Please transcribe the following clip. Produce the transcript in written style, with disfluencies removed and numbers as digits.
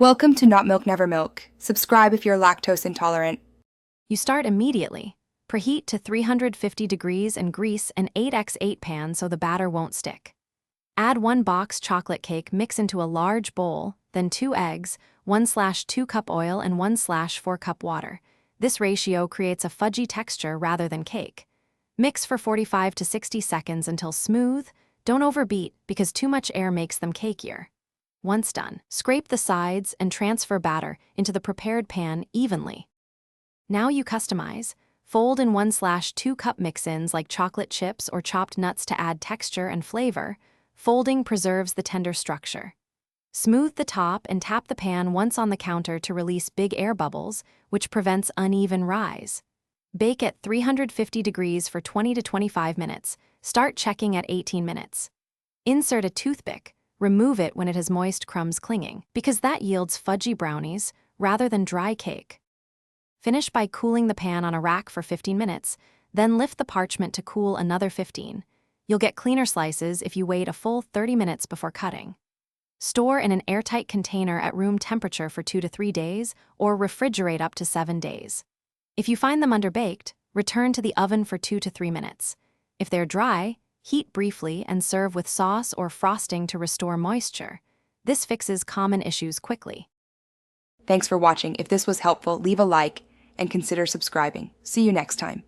Welcome to Not Milk Never Milk. Subscribe if you're lactose intolerant. You start immediately. Preheat to 350 degrees and grease an 8x8 pan so the batter won't stick. Add 1 box chocolate cake mix into a large bowl, then 2 eggs, 1/2 cup oil and 1/4 cup water. This ratio creates a fudgy texture rather than cake. Mix for 45 to 60 seconds until smooth. Don't overbeat because too much air makes them cakier. Once done, scrape the sides and transfer batter into the prepared pan evenly. Now you customize. Fold in 1/2 cup mix-ins like chocolate chips or chopped nuts to add texture and flavor. Folding preserves the tender structure. Smooth the top and tap the pan once on the counter to release big air bubbles, which prevents uneven rise. Bake at 350 degrees for 20 to 25 minutes. Start checking at 18 minutes. Insert a toothpick. Remove it when it has moist crumbs clinging, because that yields fudgy brownies rather than dry cake. Finish by cooling the pan on a rack for 15 minutes, then lift the parchment to cool another 15. You'll get cleaner slices if you wait a full 30 minutes before cutting. Store in an airtight container at room temperature for 2 to 3 days, or refrigerate up to 7 days. If you find them underbaked, return to the oven for 2 to 3 minutes. If they're dry, heat briefly and serve with sauce or frosting to restore moisture. This fixes common issues quickly. Thanks for watching. If this was helpful, leave a like and consider subscribing. See you next time.